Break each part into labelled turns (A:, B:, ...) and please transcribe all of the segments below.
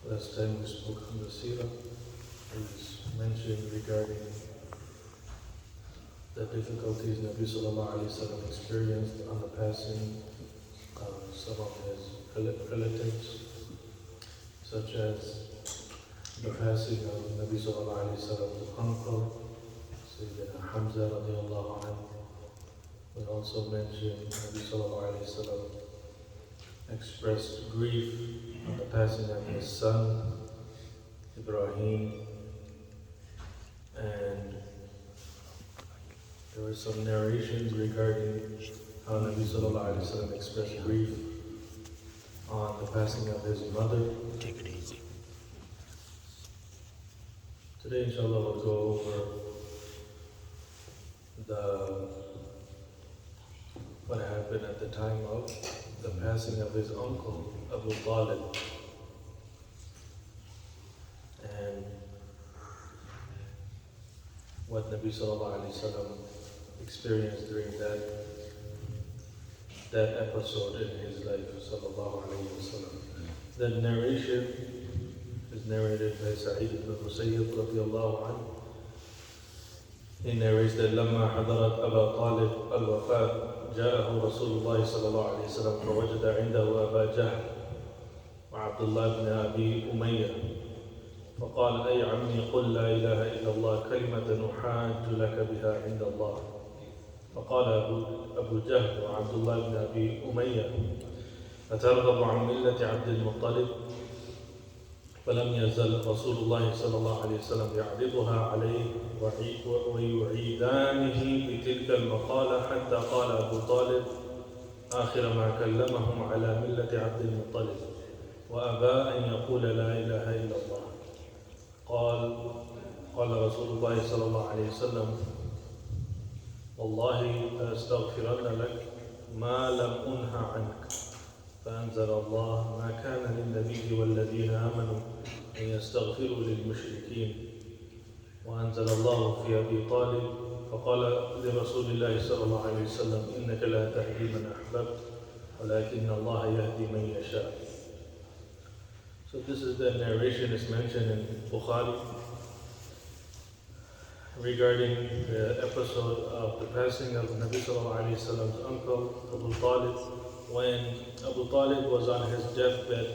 A: Last time we spoke on the Seera, it was mentioned regarding the difficulties Nabi Sallallahu Alaihi Wasallam experienced on the passing of some of his relatives, such as the passing of Nabi Sallallahu Alaihi Wasallam's uncle, Sayyidina Hamza radiallahu anhu. We also mentioned Nabi Sallallahu Alaihi Wasallam expressed grief on the passing of his son, Ibrahim, and there were some narrations regarding how Nabi Sallallahu Alaihi Wasallam expressed grief on the passing of his mother.
B: Take it easy.
A: Today, inshallah, we'll go over what happened at the time of the passing of his uncle, Abu Talib, and what Nabi Sallallahu Alaihi Wasallam experienced during that episode in his life, Sallallahu Alaihi Wasallam. The narration is narrated by Sa'id ibn Musayyib radiallahu anhu. He narrates that لما حضرت أبا طالب الوفاة جاءه رسول الله صلى الله عليه وسلم فوجد عنده أبا جهل وعبد الله بن أبي أمية فقال أي عمي قل لا إله إلا الله كلمة أحاج لك بها عند الله. فقال أبو جهل وعبد الله بن أبي أمية أترغب عن ملة عبد المطلب؟ فلم يزل رسول الله صلى الله عليه وسلم يعرضها عليه ويعيدانه بتلك المقالة حتى قال أبو طالب آخر ما كلمهم على ملة عبد المطلب وأبى أن يقول لا إله إلا الله. قال رسول الله صلى الله عليه وسلم والله لأستغفرن لك ما لم أنه عنك. فأنزل الله ما كان للنبي والذين آمنوا أن يستغفروا للمشركين وأنزل الله في أبي طالب فقال لرسول الله صلى الله عليه وسلم إنك لا تهدي من أحببت ولكن الله يهدي من يشاء. So this is the narration is mentioned in Bukhari regarding the episode of the passing of Nabi Sallallahu Alaihi Wasallam's uncle Abu Talib. When Abu Talib was on his deathbed,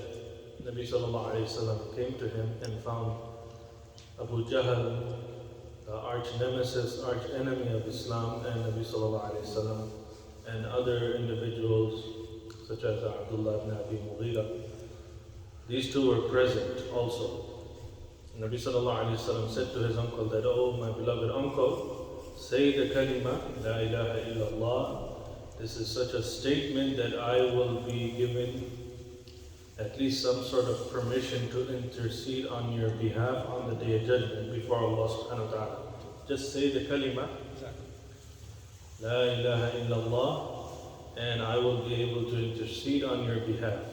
A: Nabi Sallallahu Alaihi Wasallam came to him and found Abu Jahl, the arch nemesis, arch enemy of Islam, and Nabi Sallallahu Alaihi Wasallam, and other individuals such as Abdullah ibn Abi Mughira. These two were present also. Nabi Sallallahu Alaihi Wasallam said to his uncle that, "Oh, my beloved uncle, say the kalima, La ilaha illallah. This is such a statement that I will be given at least some sort of permission to intercede on your behalf on the Day of Judgment before Allah subhanahu wa ta'ala. Just say the kalima, La ilaha illallah, and I will be able to intercede on your behalf."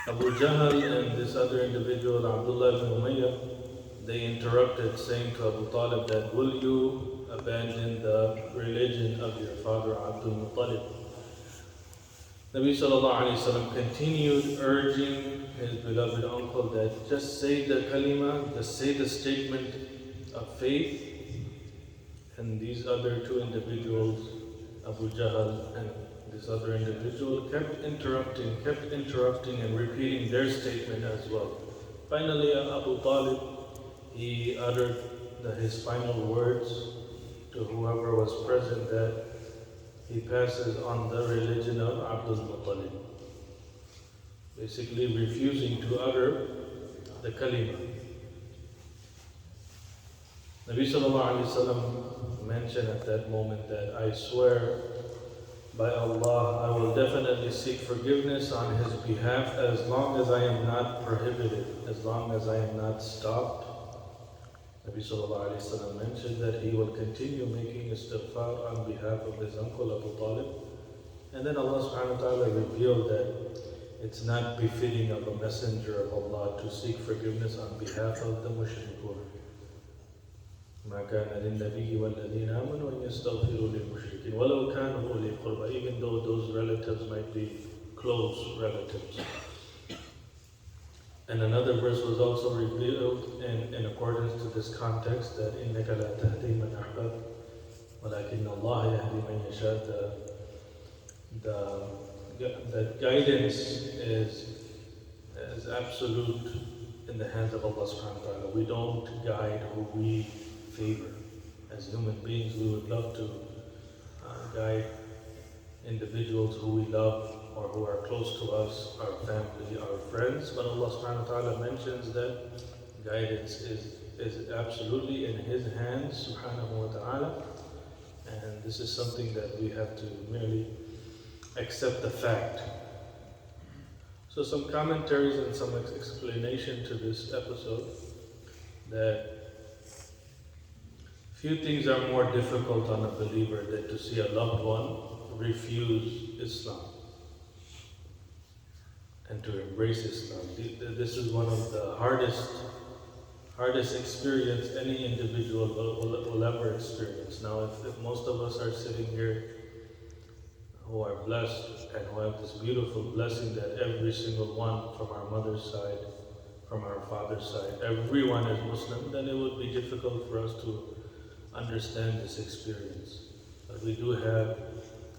A: Abu Jahl and this other individual, Abdullah ibn Umayyah, they interrupted, saying to Abu Talib that, "Will you abandon the religion of your father Abdul Muttalib?" Nabi Sallallahu Alaihi Wasallam continued urging his beloved uncle that just say the kalima, just say the statement of faith. And these other two individuals, Abu Jahl and this other individual, kept interrupting and repeating their statement as well. Finally, Abu Talib, he uttered his final words to whoever was present that he passes on the religion of Abdul Muttalib, basically refusing to utter the kalima. Nabi Sallallahu Alaihi Wasallam mentioned at that moment that, "I swear by Allah, I will definitely seek forgiveness on his behalf as long as I am not prohibited, as long as I am not stopped." Nabi Sallallahu Alaihi Wasallam mentioned that he will continue making istighfar on behalf of his uncle Abu Talib. And then Allah subhanahu wa ta'ala revealed that it's not befitting of a messenger of Allah to seek forgiveness on behalf of the mushrikun. ما كان للنبي والذين آمنوا أن يستغفروا للمشركين ولو كانوا أولي قربى, even though those relatives might be close relatives. And another verse was also revealed in accordance to this context that إِنَّكَ لَا تَهْدِي مَنْ أَحْبَبْتَ وَلَكِنَّ اللَّهَ يَهْدِي مَنْ يَشَاءُ. The guidance is absolute in the hands of Allah subhanahu wa ta'ala. We don't guide who we favor. As human beings, we would love to guide individuals who we love or who are close to us, our family, our friends, but Allah subhanahu wa ta'ala mentions that guidance is absolutely in His hands subhanahu wa ta'ala, and this is something that we have to merely accept the fact. So some commentaries and some explanation to this episode, that few things are more difficult on a believer than to see a loved one refuse Islam and to embrace Islam. This is one of the hardest experience any individual will ever experience. Now, if most of us are sitting here who are blessed and who have this beautiful blessing that every single one from our mother's side, from our father's side, everyone is Muslim, then it would be difficult for us to understand this experience. But we do have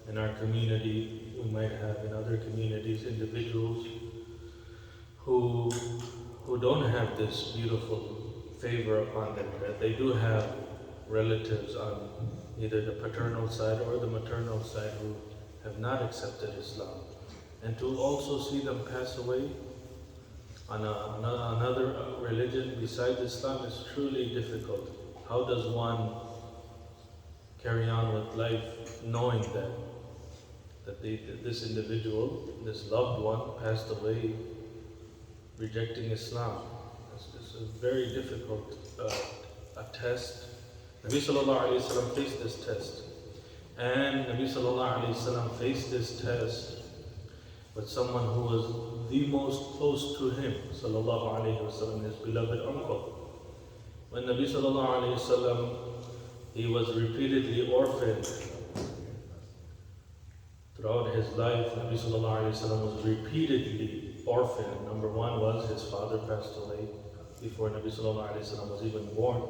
A: in our community, we might have in other communities, individuals who don't have this beautiful favor upon them, that they do have relatives on either the paternal side or the maternal side who have not accepted Islam. And to also see them pass away on another religion besides Islam is truly difficult. How does one carry on with life knowing that this individual, this loved one, passed away rejecting Islam? It's a very difficult test. Nabi sallallahu alayhi wa sallam faced this test. And Nabi sallallahu alayhi wa sallam faced this test with someone who was the most close to him, sallallahu alayhi wa sallam, his beloved uncle. When Nabi sallallahu alayhi wa sallam, he was repeatedly orphaned. Throughout his life, Nabi sallallahu alayhi wa sallam was repeatedly orphaned. Number one was his father passed away before Nabi sallallahu alayhi wa sallam was even born.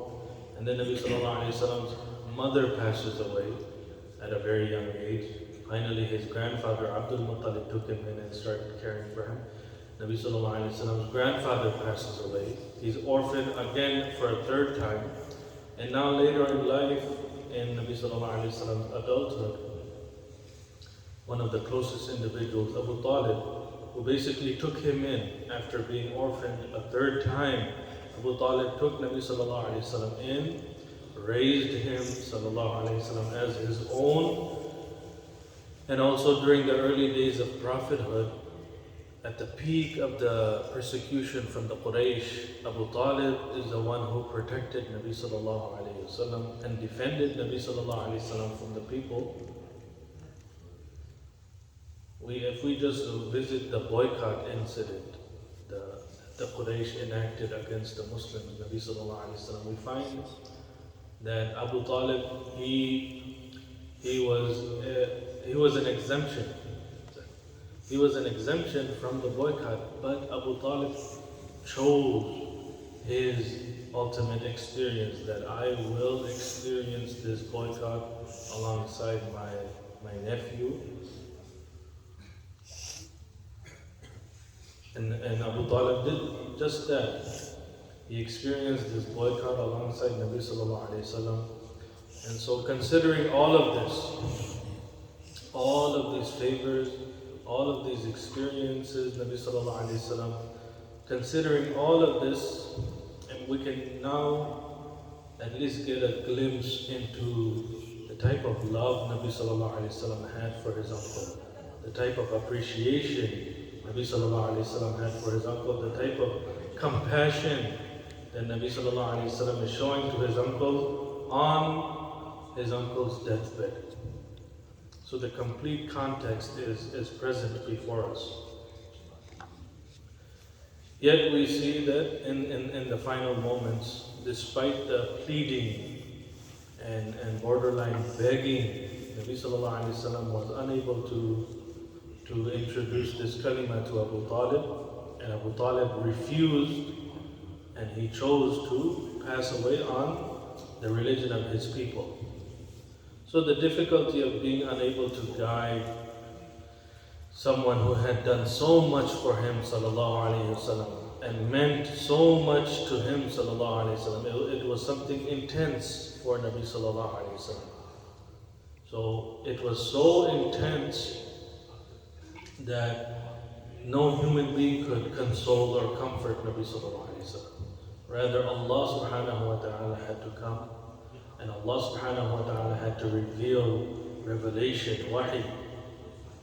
A: And then Nabi sallallahu alayhi wa sallam's mother passes away at a very young age. Finally, his grandfather Abdul Muttalib took him in and started caring for him. Nabi sallallahu alayhi wa sallam's grandfather passes away. He's orphaned again for a third time. And now later in life, in Nabi sallallahu alayhi wa sallam's adulthood, one of the closest individuals, Abu Talib, who basically took him in after being orphaned a third time. Abu Talib took Nabi sallallahu alayhi wa sallam in, raised him sallallahu alayhi wa sallam as his own, and also during the early days of prophethood, at the peak of the persecution from the Quraysh, Abu Talib is the one who protected Nabi sallallahu alayhi wa sallam and defended Nabi sallallahu alayhi wa sallam from the people. If we just visit the boycott incident, the Quraysh enacted against the Muslims, Nabi sallallahu alayhi wa sallam, we find that Abu Talib, he was an exemption. He was an exemption from the boycott, but Abu Talib chose his ultimate experience, that I will experience this boycott alongside my nephew. And Abu Talib did just that. He experienced this boycott alongside Nabi sallallahu alayhi wa sallam. And so considering all of this, all of these favors, all of these experiences, Nabi sallallahu alayhi wa sallam, considering all of this, and we can now at least get a glimpse into the type of love Nabi sallallahu alayhi wa sallam had for his uncle, the type of appreciation Nabi sallallahu alayhi wa sallam had for his uncle, the type of compassion that Nabi sallallahu alayhi wa sallam is showing to his uncle on his uncle's deathbed. So the complete context is present before us. Yet we see that in the final moments, despite the pleading and borderline begging, Nabi sallallahu alayhi wa sallam was unable to introduce this kalima to Abu Talib, And Abu Talib refused, and he chose to pass away on the religion of his people. So the difficulty of being unable to guide someone who had done so much for him, sallallahu alaihi wasallam, and meant so much to him, sallallahu alaihi wasallam, it was something intense for Nabi sallallahu alaihi wasallam. So it was so intense that no human being could console or comfort Nabi sallallahu alaihi wasallam. Rather, Allah subhanahu wa ta'ala had to come, and Allah subhanahu wa ta'ala had to reveal revelation, wahi,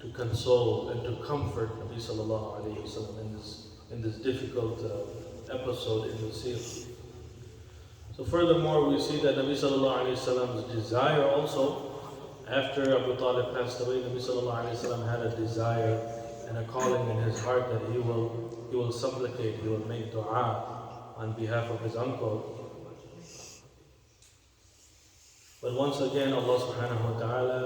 A: to console and to comfort Nabi sallallahu alayhi wasallam in this difficult episode in the Seera. So furthermore, we see that Nabi sallallahu alayhi wasallam's desire also, after Abu Talib passed away, Nabi sallallahu alayhi wasallam had a desire and a calling in his heart that he will supplicate, he will make dua on behalf of his uncle. But once again, Allah subhanahu wa ta'ala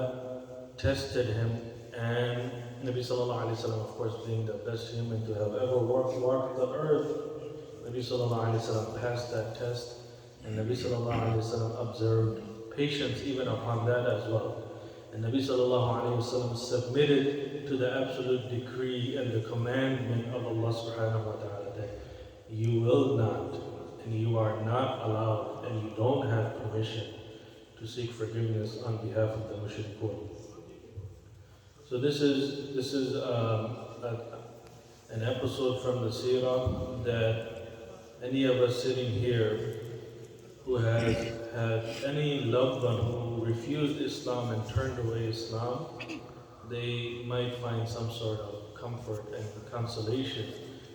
A: tested him, and Nabi sallallahu alayhi wasallam, of course, being the best human to have ever walked the earth, Nabi sallallahu alayhi wasallam passed that test, and Nabi sallallahu alayhi wasallam observed patience even upon that as well. And Nabi sallallahu alayhi wasallam submitted to the absolute decree and the commandment of Allah subhanahu wa ta'ala that you will not, and you are not allowed, and you don't have permission to seek forgiveness on behalf of the mushrikun. So this is an episode from the Seera that any of us sitting here who has had any loved one who refused Islam and turned away Islam, they might find some sort of comfort and consolation,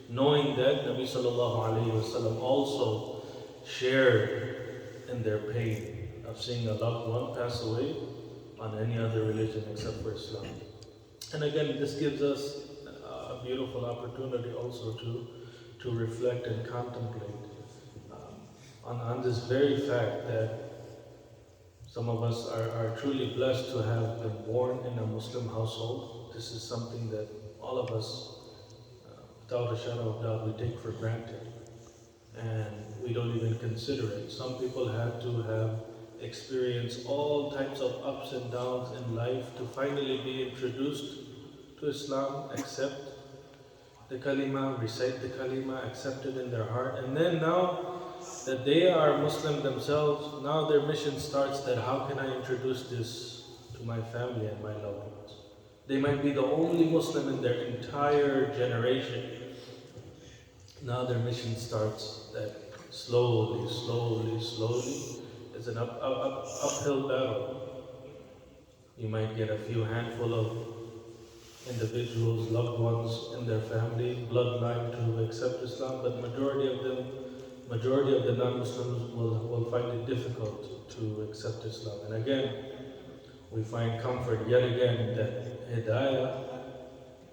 A: knowing that Nabi sallallahu alayhi wasallam also shared in their pain of seeing a loved one pass away on any other religion except for Islam. And again, this gives us a beautiful opportunity also to reflect and contemplate on this very fact that some of us are truly blessed to have been born in a Muslim household. This is something that all of us, without a shadow of doubt, we take for granted. And we don't even consider it. Some people had to have experienced all types of ups and downs in life to finally be introduced to Islam, accept the kalima, recite the kalima, accept it in their heart. And then now that they are Muslim themselves, now their mission starts that how can I introduce this to my family and my loved ones? They might be the only Muslim in their entire generation. Now their mission starts that slowly, it's an uphill battle. You might get a few handful of individuals, loved ones in their family, bloodline to accept Islam, but majority of the non-Muslims will find it difficult to accept Islam. And again, we find comfort yet again that Hidayah,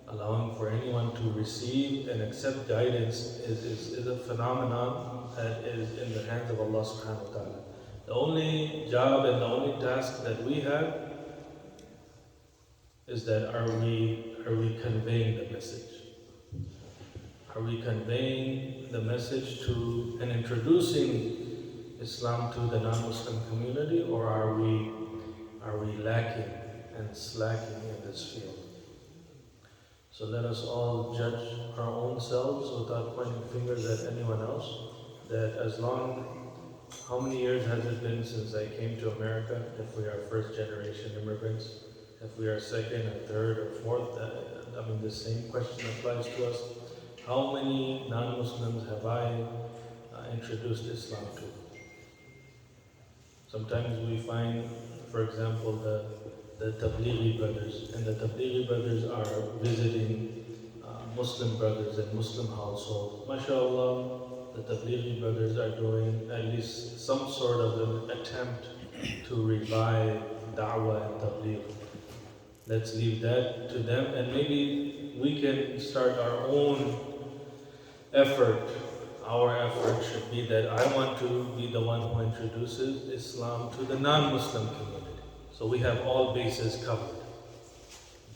A: allowing for anyone to receive and accept guidance, is a phenomenon that is in the hands of Allah subhanahu wa ta'ala. The only job and the only task that we have is that are we conveying the message? Are we conveying the message to and introducing Islam to the non-Muslim community, or are we lacking and slacking in this field? So let us all judge our own selves without pointing fingers at anyone else. How many years has it been since I came to America? If we are first generation immigrants, if we are second or third or fourth, the same question applies to us. How many non-Muslims have I introduced Islam to? Sometimes we find, for example, the Tablighi brothers, and the Tablighi brothers are visiting Muslim brothers in Muslim households. MashaAllah, the Tablighi brothers are doing at least some sort of an attempt to revive da'wah and tabligh. Let's leave that to them, and maybe we can start our own effort. Our effort should be that I want to be the one who introduces Islam to the non-Muslim community. So we have all bases covered.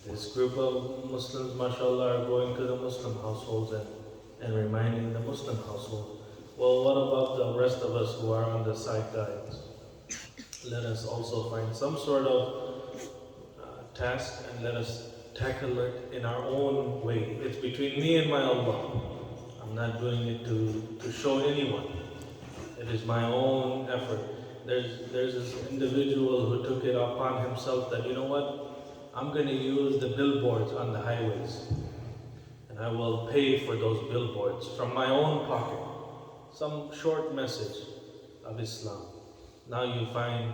A: This group of Muslims, mashallah, are going to the Muslim households and reminding the Muslim household. Well, what about the rest of us who are on the sidelines? Let us also find some sort of task and let us tackle it in our own way. It's between me and my Allah. I'm not doing it to show anyone. It is my own effort. There's this individual who took it upon himself that, you know what, I'm going to use the billboards on the highways. And I will pay for those billboards from my own pocket. Some short message of Islam. Now you find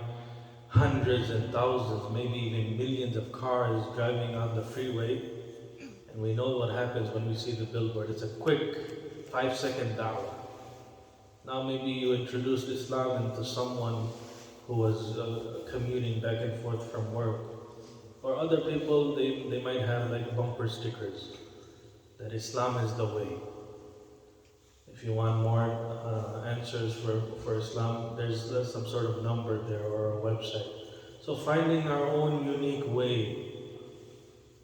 A: hundreds and thousands, maybe even millions of cars driving on the freeway. And we know what happens when we see the billboard. It's a quick 5-second da'wah. Now maybe you introduced Islam into someone who was commuting back and forth from work. Or other people, they might have like bumper stickers that Islam is the way. If you want more answers for Islam, there's some sort of number there or a website. So finding our own unique way.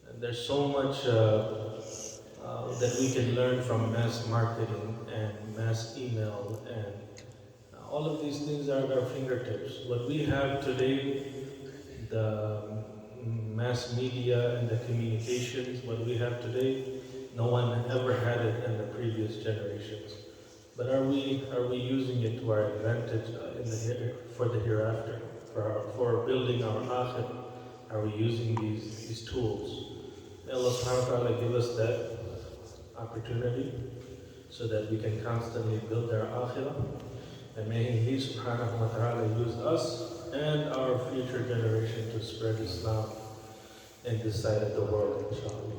A: And there's so much that we can learn from mass marketing and mass email, and all of these things are at our fingertips. What we have today, the mass media and the communications, what we have today, no one ever had it in the previous generations. But are we using it to our advantage for the hereafter, for building our akhir? Are we using these tools? May Allah subhanahu wa ta'ala give us that opportunity so that we can constantly build our akhirah. And may He subhanahu wa ta'ala use us and our future generation to spread Islam in this side of the world, inshallah.